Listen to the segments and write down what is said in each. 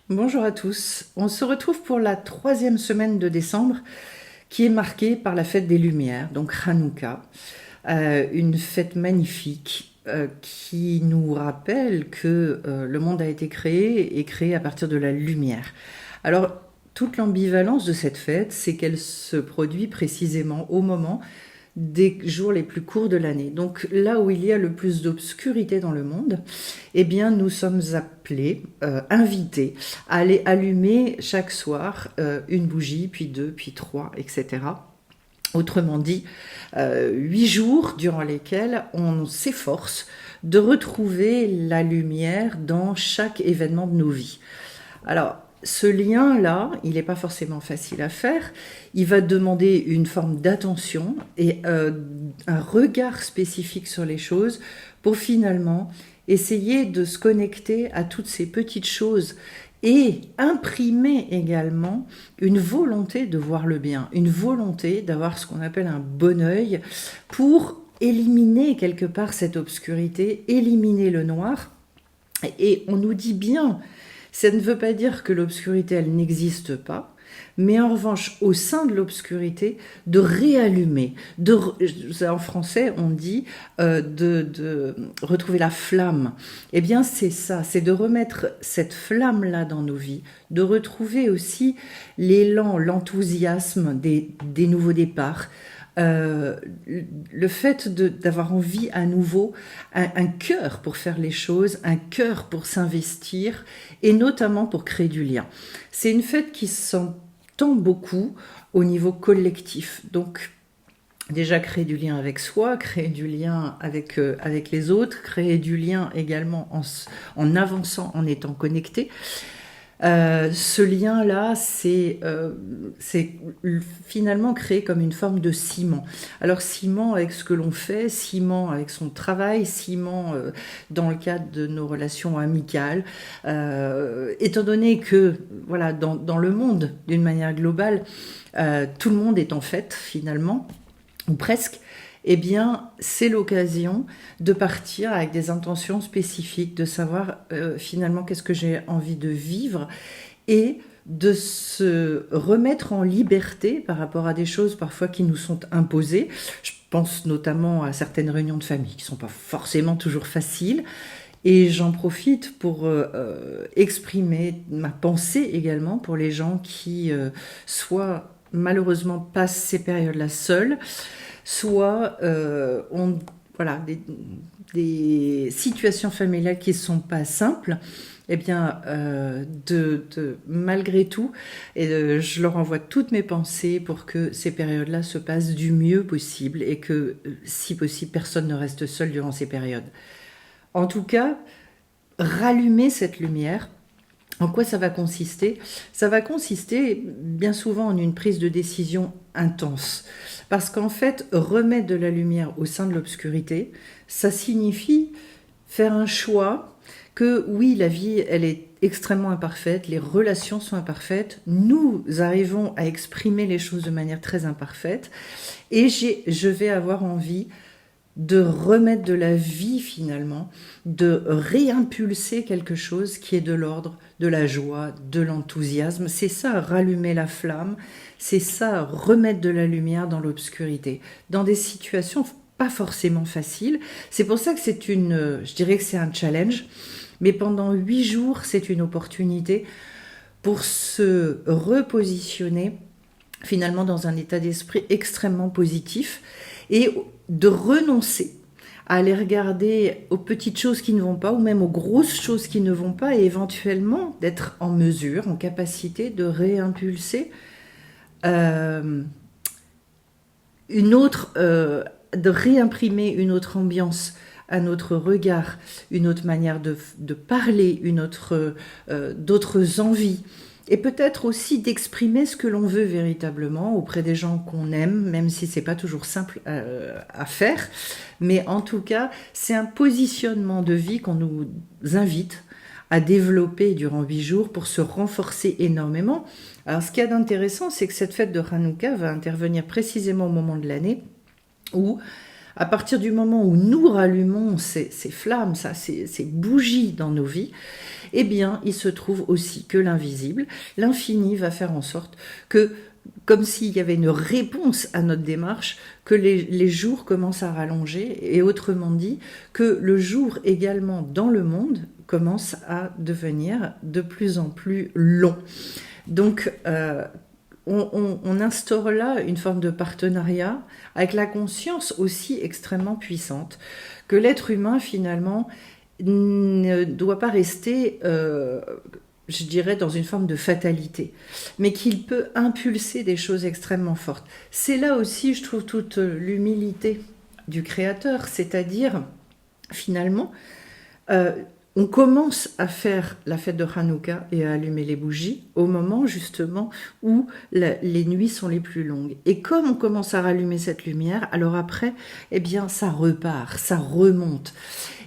Bonjour à tous. On se retrouve pour la troisième semaine de décembre qui est marquée par la fête des Lumières, donc Hanouka, une fête magnifique qui nous rappelle que le monde a été créé et créé à partir de la lumière. Alors, toute l'ambivalence de cette fête, c'est qu'elle se produit précisément au moment des jours les plus courts de l'année. Donc là où il y a le plus d'obscurité dans le monde, eh bien nous sommes appelés, invités à aller allumer chaque soir une bougie, puis deux, puis trois, etc. Autrement dit, 8 jours durant lesquels on s'efforce de retrouver la lumière dans chaque événement de nos vies. Alors, ce lien-là, il n'est pas forcément facile à faire. Il va demander une forme d'attention et un regard spécifique sur les choses pour finalement essayer de se connecter à toutes ces petites choses et imprimer également une volonté de voir le bien, une volonté d'avoir ce qu'on appelle un bon œil pour éliminer quelque part cette obscurité, éliminer le noir. Et on nous dit bien, ça ne veut pas dire que l'obscurité, elle n'existe pas, mais en revanche, au sein de l'obscurité, de réallumer. En français, on dit de retrouver la flamme. Eh bien, c'est ça, c'est de remettre cette flamme-là dans nos vies, de retrouver aussi l'élan, l'enthousiasme des nouveaux départs, le fait d'avoir envie à nouveau, un cœur pour faire les choses, un cœur pour s'investir et notamment pour créer du lien. C'est une fête qui s'entend beaucoup au niveau collectif. Donc déjà créer du lien avec soi, créer du lien avec les autres, créer du lien également en avançant, en étant connecté. Ce lien-là, c'est finalement créé comme une forme de ciment. Alors ciment avec ce que l'on fait, ciment avec son travail, ciment dans le cadre de nos relations amicales. Étant donné que, voilà, dans le monde, d'une manière globale, tout le monde est en fête finalement, ou presque, eh bien, c'est l'occasion de partir avec des intentions spécifiques, de savoir finalement qu'est-ce que j'ai envie de vivre et de se remettre en liberté par rapport à des choses parfois qui nous sont imposées. Je pense notamment à certaines réunions de famille qui ne sont pas forcément toujours faciles. Et j'en profite pour exprimer ma pensée également pour les gens qui soit malheureusement passent ces périodes-là seuls, soit ont voilà, des situations familiales qui ne sont pas simples, eh bien, malgré tout, je leur envoie toutes mes pensées pour que ces périodes-là se passent du mieux possible et que, si possible, personne ne reste seul durant ces périodes. En tout cas, rallumer cette lumière. En quoi ça va consister? Ça va consister bien souvent en une prise de décision intense. Parce qu'en fait, remettre de la lumière au sein de l'obscurité, ça signifie faire un choix que oui, la vie, elle est extrêmement imparfaite, les relations sont imparfaites, nous arrivons à exprimer les choses de manière très imparfaite, et je vais avoir envie de remettre de la vie finalement, de réimpulser quelque chose qui est de l'ordre de la joie, de l'enthousiasme. C'est ça, rallumer la flamme, c'est ça, remettre de la lumière dans l'obscurité, dans des situations pas forcément faciles. C'est pour ça que je dirais que c'est un challenge, mais pendant 8 jours, c'est une opportunité pour se repositionner finalement dans un état d'esprit extrêmement positif et de renoncer à aller regarder aux petites choses qui ne vont pas ou même aux grosses choses qui ne vont pas et éventuellement d'être en mesure, en capacité de réimpulser de réimprimer une autre ambiance à notre regard, une autre manière de parler, d'autres envies. Et peut-être aussi d'exprimer ce que l'on veut véritablement auprès des gens qu'on aime, même si c'est pas toujours simple à faire. Mais en tout cas, c'est un positionnement de vie qu'on nous invite à développer durant 8 jours pour se renforcer énormément. Alors ce qu'il y a d'intéressant, c'est que cette fête de Hanouka va intervenir précisément au moment de l'année où À partir du moment où nous rallumons ces flammes, ces bougies dans nos vies, eh bien, il se trouve aussi que l'invisible, l'infini va faire en sorte que, comme s'il y avait une réponse à notre démarche, que les jours commencent à rallonger, et autrement dit, que le jour également dans le monde commence à devenir de plus en plus long. Donc, on instaure là une forme de partenariat avec la conscience aussi extrêmement puissante, que l'être humain finalement ne doit pas rester, je dirais, dans une forme de fatalité, mais qu'il peut impulser des choses extrêmement fortes. C'est là aussi, je trouve, toute l'humilité du Créateur, c'est-à-dire, finalement, on commence à faire la fête de Hanouka et à allumer les bougies au moment justement où les nuits sont les plus longues. Et comme on commence à rallumer cette lumière, alors après, eh bien, ça repart, ça remonte.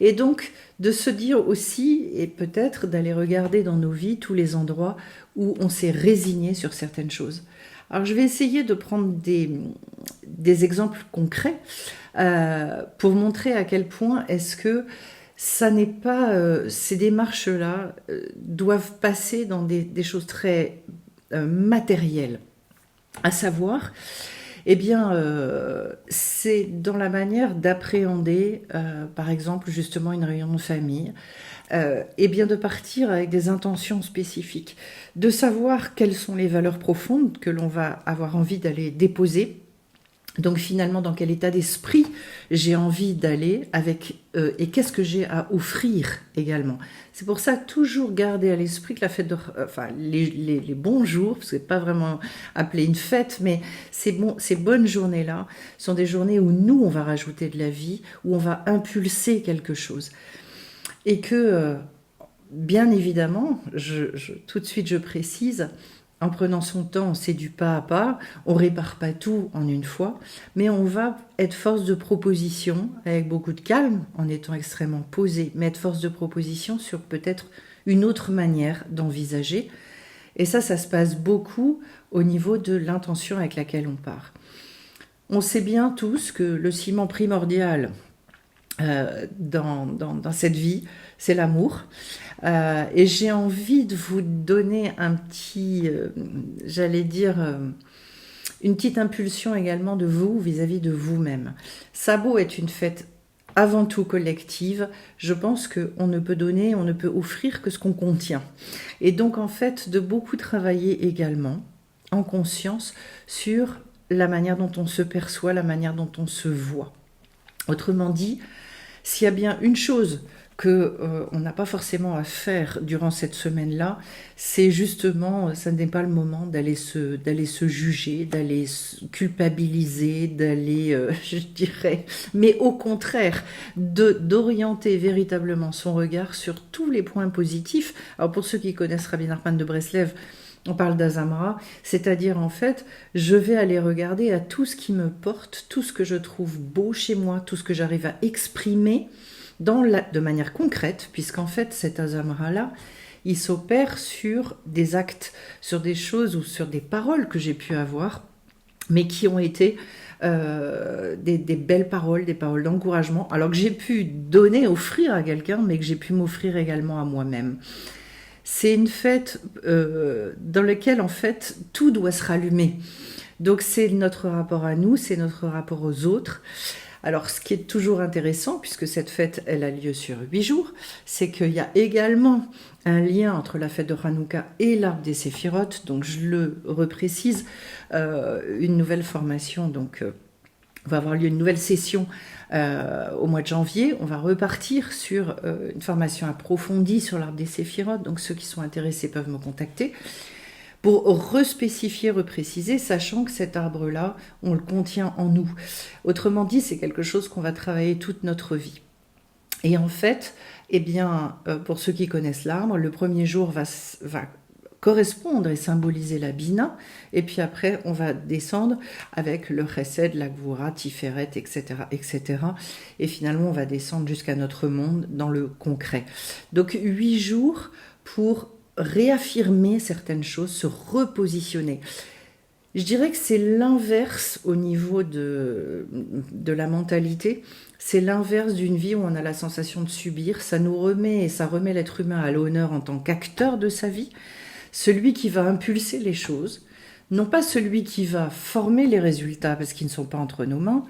Et donc, de se dire aussi, et peut-être d'aller regarder dans nos vies tous les endroits où on s'est résigné sur certaines choses. Alors, je vais essayer de prendre des exemples concrets pour montrer à quel point est-ce que ça n'est pas, ces démarches-là doivent passer dans des choses très matérielles, à savoir, eh bien, c'est dans la manière d'appréhender, par exemple, justement une réunion de famille, et bien de partir avec des intentions spécifiques, de savoir quelles sont les valeurs profondes que l'on va avoir envie d'aller déposer. Donc finalement, dans quel état d'esprit j'ai envie d'aller avec et qu'est-ce que j'ai à offrir également. C'est pour ça toujours garder à l'esprit que la fête les bons jours, parce que c'est pas vraiment appelé une fête, mais ces bonnes journées-là sont des journées où nous on va rajouter de la vie, où on va impulser quelque chose, et que bien évidemment, tout de suite je précise. En prenant son temps, c'est du pas à pas, on répare pas tout en une fois, mais on va être force de proposition avec beaucoup de calme, en étant extrêmement posé, mais être force de proposition sur peut-être une autre manière d'envisager. Et ça se passe beaucoup au niveau de l'intention avec laquelle on part. On sait bien tous que le ciment primordial dans cette vie, c'est l'amour. Et j'ai envie de vous donner un petit, une petite impulsion également de vous vis-à-vis de vous-même. Sabot est une fête avant tout collective. Je pense qu'on ne peut donner, on ne peut offrir que ce qu'on contient. Et donc en fait, de beaucoup travailler également en conscience sur la manière dont on se perçoit, la manière dont on se voit. Autrement dit, s'il y a bien une chose qu'on n'a pas forcément à faire durant cette semaine-là, c'est justement, ça n'est pas le moment d'aller se juger, d'aller se culpabiliser, d'aller, je dirais, mais au contraire, d'orienter véritablement son regard sur tous les points positifs. Alors pour ceux qui connaissent Rabbi Nachman de Breslev, on parle d'Azamra, c'est-à-dire en fait, je vais aller regarder à tout ce qui me porte, tout ce que je trouve beau chez moi, tout ce que j'arrive à exprimer de manière concrète, puisqu'en fait cet Azamra-là, il s'opère sur des actes, sur des choses ou sur des paroles que j'ai pu avoir, mais qui ont été des belles paroles, des paroles d'encouragement, alors que j'ai pu donner, offrir à quelqu'un, mais que j'ai pu m'offrir également à moi-même. C'est une fête dans laquelle, en fait, tout doit se rallumer. Donc, c'est notre rapport à nous, c'est notre rapport aux autres. Alors, ce qui est toujours intéressant, puisque cette fête, elle a lieu sur 8 jours, c'est qu'il y a également un lien entre la fête de Hanouka et l'arbre des Séphirotes. Donc, je le reprécise, une nouvelle formation, donc va avoir lieu une nouvelle session au mois de janvier. On va repartir sur une formation approfondie sur l'arbre des Séphirotes. Donc, ceux qui sont intéressés peuvent me contacter pour respécifier, repréciser, sachant que cet arbre-là, on le contient en nous. Autrement dit, c'est quelque chose qu'on va travailler toute notre vie. Et en fait, eh bien, pour ceux qui connaissent l'arbre, le premier jour va correspondre et symboliser la Bina, et puis après, on va descendre avec le Chesed, la Gvura, Tiferet, etc., etc. Et finalement, on va descendre jusqu'à notre monde dans le concret. Donc, 8 jours pour réaffirmer certaines choses, se repositionner. Je dirais que c'est l'inverse au niveau de la mentalité. C'est l'inverse d'une vie où on a la sensation de subir. Ça nous remet et ça remet l'être humain à l'honneur en tant qu'acteur de sa vie. Celui qui va impulser les choses, non pas celui qui va former les résultats parce qu'ils ne sont pas entre nos mains,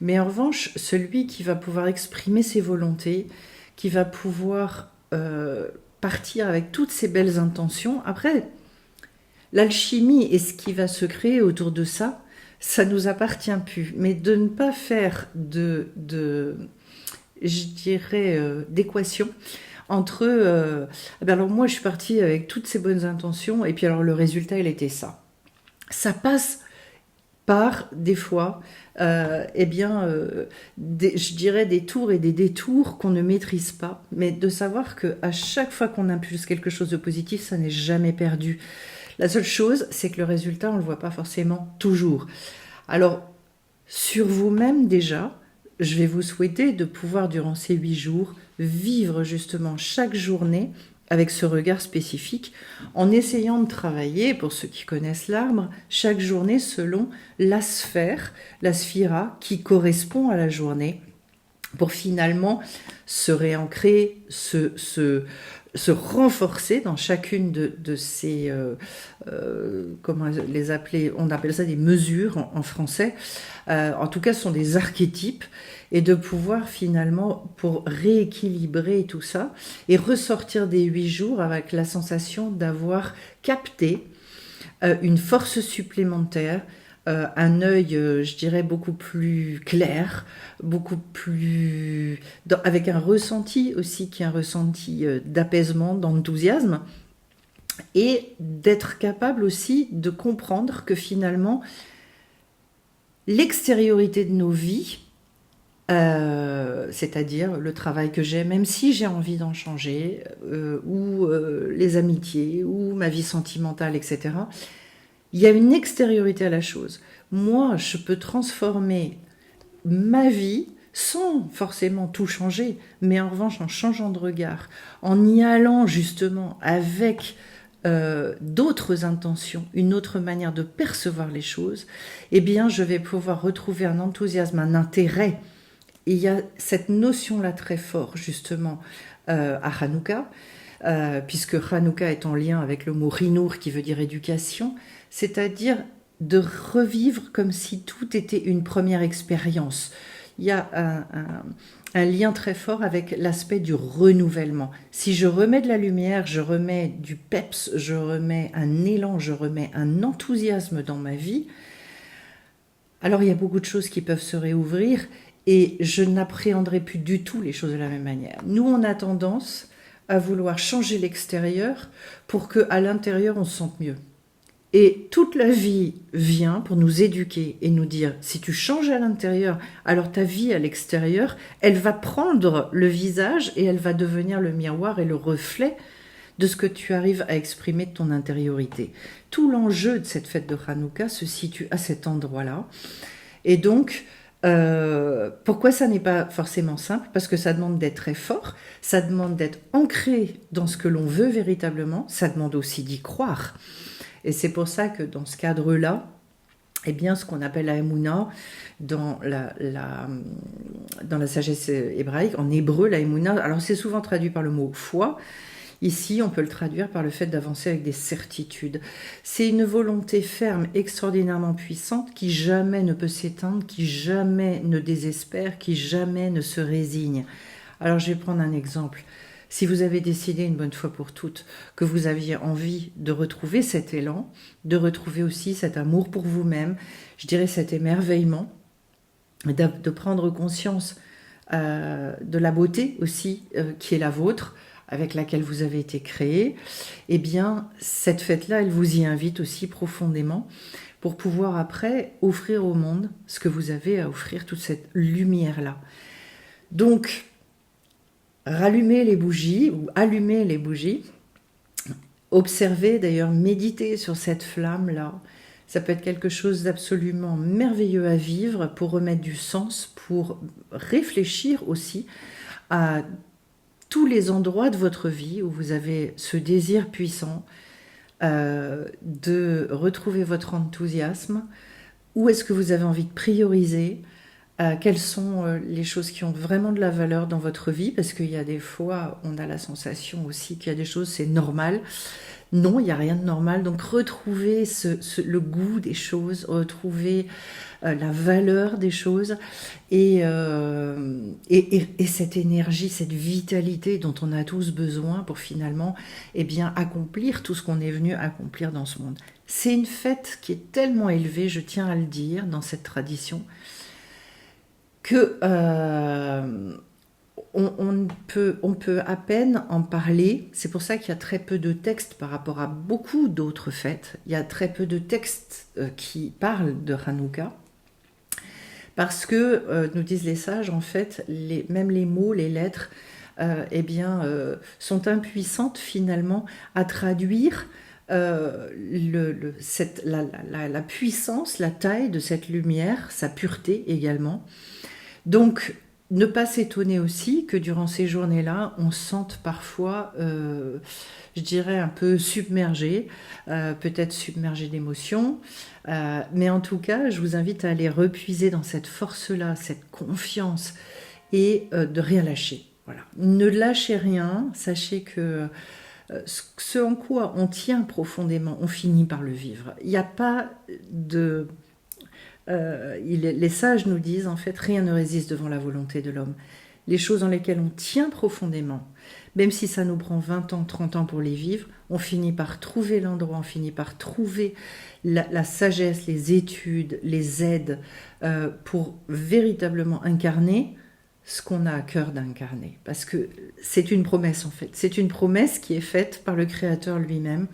mais en revanche celui qui va pouvoir exprimer ses volontés, qui va pouvoir partir avec toutes ses belles intentions. Après, l'alchimie et ce qui va se créer autour de ça, ça nous appartient plus. Mais de ne pas faire je dirais, d'équation entre alors moi je suis partie avec toutes ces bonnes intentions et puis alors le résultat il était ça. Ça passe par des fois je dirais des tours et des détours qu'on ne maîtrise pas, mais de savoir que à chaque fois qu'on impulse quelque chose de positif, ça n'est jamais perdu. La seule chose, c'est que le résultat, on ne le voit pas forcément toujours. Alors, sur vous-même déjà, je vais vous souhaiter de pouvoir, durant ces 8 jours, vivre justement chaque journée avec ce regard spécifique, en essayant de travailler, pour ceux qui connaissent l'arbre, chaque journée selon la sphère, la sphira, qui correspond à la journée, pour finalement se réancrer, se renforcer dans chacune de ces, comment les appeler, on appelle ça des mesures en français, en tout cas ce sont des archétypes, et de pouvoir finalement, pour rééquilibrer tout ça, et ressortir des 8 jours avec la sensation d'avoir capté une force supplémentaire, un œil, je dirais, beaucoup plus clair, beaucoup plus... avec un ressenti aussi, qui est un ressenti d'apaisement, d'enthousiasme, et d'être capable aussi de comprendre que finalement, l'extériorité de nos vies, c'est-à-dire le travail que j'ai, même si j'ai envie d'en changer, ou les amitiés, ou ma vie sentimentale, etc., il y a une extériorité à la chose. Moi, je peux transformer ma vie sans forcément tout changer, mais en revanche en changeant de regard, en y allant justement avec d'autres intentions, une autre manière de percevoir les choses, eh bien je vais pouvoir retrouver un enthousiasme, un intérêt. Et il y a cette notion-là très forte justement à Hanouka, puisque Hanouka est en lien avec le mot Rinour qui veut dire éducation, c'est-à-dire de revivre comme si tout était une première expérience. Il y a un lien très fort avec l'aspect du renouvellement. Si je remets de la lumière, je remets du peps, je remets un élan, je remets un enthousiasme dans ma vie, alors il y a beaucoup de choses qui peuvent se réouvrir et je n'appréhenderai plus du tout les choses de la même manière. Nous, on a tendance à vouloir changer l'extérieur pour qu'à l'intérieur, on se sente mieux. Et toute la vie vient pour nous éduquer et nous dire, si tu changes à l'intérieur, alors ta vie à l'extérieur, elle va prendre le visage et elle va devenir le miroir et le reflet de ce que tu arrives à exprimer de ton intériorité. Tout l'enjeu de cette fête de Hanouka se situe à cet endroit-là. Et donc, pourquoi ça n'est pas forcément simple? Parce que ça demande d'être très fort, ça demande d'être ancré dans ce que l'on veut véritablement, ça demande aussi d'y croire. Et c'est pour ça que dans ce cadre-là, eh bien, ce qu'on appelle la Emouna, dans la sagesse hébraïque, en hébreu, la Emouna, alors c'est souvent traduit par le mot foi. Ici, on peut le traduire par le fait d'avancer avec des certitudes. C'est une volonté ferme, extraordinairement puissante, qui jamais ne peut s'éteindre, qui jamais ne désespère, qui jamais ne se résigne. Alors, je vais prendre un exemple. Si vous avez décidé une bonne fois pour toutes que vous aviez envie de retrouver cet élan, de retrouver aussi cet amour pour vous-même, je dirais cet émerveillement, de prendre conscience de la beauté aussi qui est la vôtre, avec laquelle vous avez été créé, eh bien, cette fête-là, elle vous y invite aussi profondément pour pouvoir après offrir au monde ce que vous avez à offrir, toute cette lumière-là. Donc, rallumer les bougies ou allumer les bougies, observer d'ailleurs, méditer sur cette flamme-là, ça peut être quelque chose d'absolument merveilleux à vivre pour remettre du sens, pour réfléchir aussi à tous les endroits de votre vie où vous avez ce désir puissant, de retrouver votre enthousiasme. Où est-ce que vous avez envie de prioriser? Quelles sont les choses qui ont vraiment de la valeur dans votre vie? Parce qu'il y a des fois, on a la sensation aussi qu'il y a des choses, c'est normal. Non, il n'y a rien de normal. Donc retrouver le goût des choses, retrouver la valeur des choses et cette énergie, cette vitalité dont on a tous besoin pour finalement accomplir tout ce qu'on est venu accomplir dans ce monde. C'est une fête qui est tellement élevée, je tiens à le dire, dans cette tradition, que on peut à peine en parler. C'est pour ça qu'il y a très peu de textes par rapport à beaucoup d'autres fêtes. Il y a très peu de textes qui parlent de Hanouka. Parce que, nous disent les sages, en fait, même les mots, les lettres, sont impuissantes finalement à traduire la puissance, la taille de cette lumière, sa pureté également. Donc, ne pas s'étonner aussi que durant ces journées-là, on se sente parfois, je dirais, un peu submergé, peut-être submergé d'émotions. Mais en tout cas, je vous invite à aller repuiser dans cette force-là, cette confiance, et de rien lâcher. Voilà. Ne lâchez rien, sachez que ce en quoi on tient profondément, on finit par le vivre. Il n'y a pas de... les sages nous disent, en fait, rien ne résiste devant la volonté de l'homme. Les choses dans lesquelles on tient profondément, même si ça nous prend 20 ans, 30 ans pour les vivre, on finit par trouver l'endroit, on finit par trouver la sagesse, les études, les aides pour véritablement incarner ce qu'on a à cœur d'incarner. Parce que c'est une promesse, en fait. C'est une promesse qui est faite par le Créateur lui-même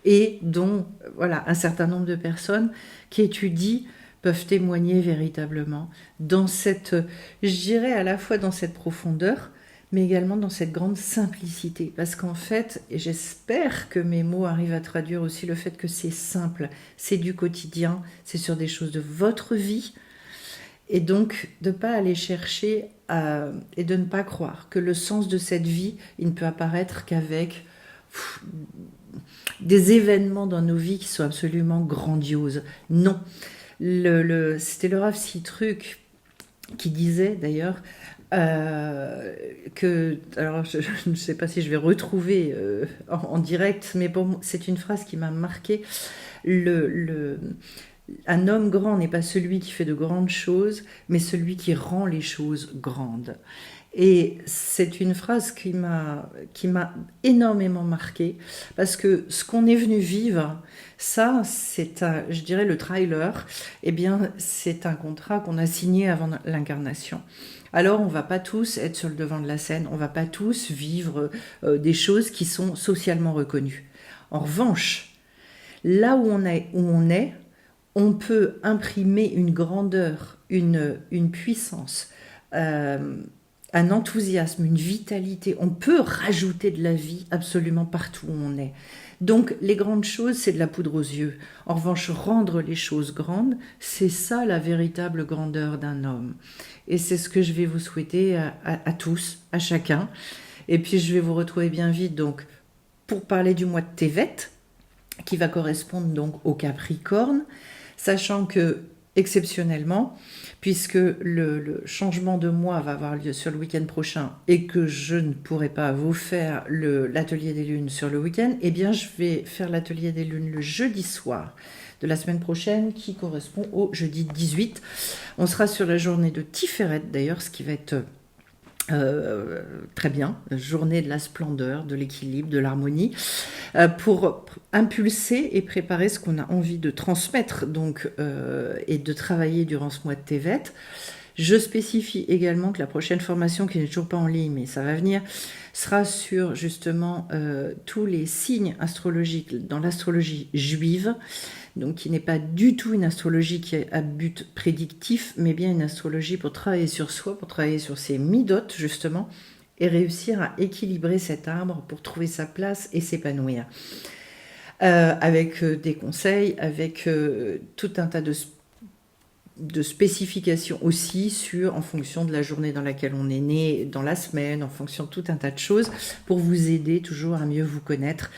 et dont un certain nombre de personnes qui étudient peuvent témoigner véritablement dans cette, je dirais à la fois dans cette profondeur, mais également dans cette grande simplicité. Parce qu'en fait, et j'espère que mes mots arrivent à traduire aussi le fait que c'est simple, c'est du quotidien, c'est sur des choses de votre vie, et donc de ne pas aller chercher et de ne pas croire que le sens de cette vie, il ne peut apparaître qu'avec des événements dans nos vies qui sont absolument grandioses. Non. C'était le Rav Sitruk qui disait d'ailleurs que, alors je ne sais pas si je vais retrouver en direct, mais bon, c'est une phrase qui m'a marqué. Un homme grand n'est pas celui qui fait de grandes choses, mais celui qui rend les choses grandes. Et c'est une phrase qui m'a énormément marquée, parce que ce qu'on est venu vivre, ça, c'est je dirais le trailer, c'est un contrat qu'on a signé avant l'incarnation. Alors, on ne va pas tous être sur le devant de la scène, on ne va pas tous vivre des choses qui sont socialement reconnues. En revanche, là où on est, on peut imprimer une grandeur, une puissance, un enthousiasme, une vitalité. On peut rajouter de la vie absolument partout où on est. Donc, les grandes choses, c'est de la poudre aux yeux. En revanche, rendre les choses grandes, c'est ça la véritable grandeur d'un homme. Et c'est ce que je vais vous souhaiter à tous, à chacun. Et puis, je vais vous retrouver bien vite donc pour parler du mois de Tevet, qui va correspondre donc au Capricorne, sachant que, exceptionnellement, puisque le changement de mois va avoir lieu sur le week-end prochain et que je ne pourrai pas vous faire l'atelier des lunes sur le week-end, je vais faire l'atelier des lunes le jeudi soir de la semaine prochaine, qui correspond au jeudi 18. On sera sur la journée de Tiferet d'ailleurs, ce qui va être très bien, journée de la splendeur, de l'équilibre, de l'harmonie, pour impulser et préparer ce qu'on a envie de transmettre donc, et de travailler durant ce mois de Tevet. Je spécifie également que la prochaine formation, qui n'est toujours pas en ligne, mais ça va venir, sera sur justement tous les signes astrologiques dans l'astrologie juive, donc qui n'est pas du tout une astrologie qui est à but prédictif, mais bien une astrologie pour travailler sur soi, pour travailler sur ses midotes justement, et réussir à équilibrer cet arbre pour trouver sa place et s'épanouir. Avec des conseils, avec tout un tas de spécifications aussi en fonction de la journée dans laquelle on est né, dans la semaine, en fonction de tout un tas de choses, pour vous aider toujours à mieux vous connaître.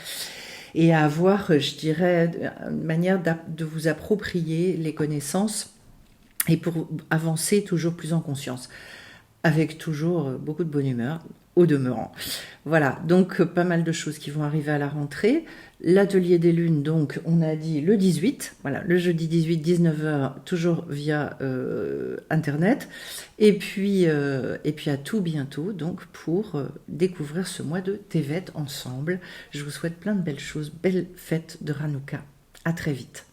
et à avoir, je dirais, une manière de vous approprier les connaissances et pour avancer toujours plus en conscience, avec toujours beaucoup de bonne humeur au demeurant. Voilà, donc pas mal de choses qui vont arriver à la rentrée. L'atelier des lunes, donc on a dit le 18, voilà, le jeudi 18, 19h, toujours via internet. Et puis à tout bientôt, donc pour découvrir ce mois de Tevet ensemble. Je vous souhaite plein de belles choses, belles fêtes de Hanouka. À très vite.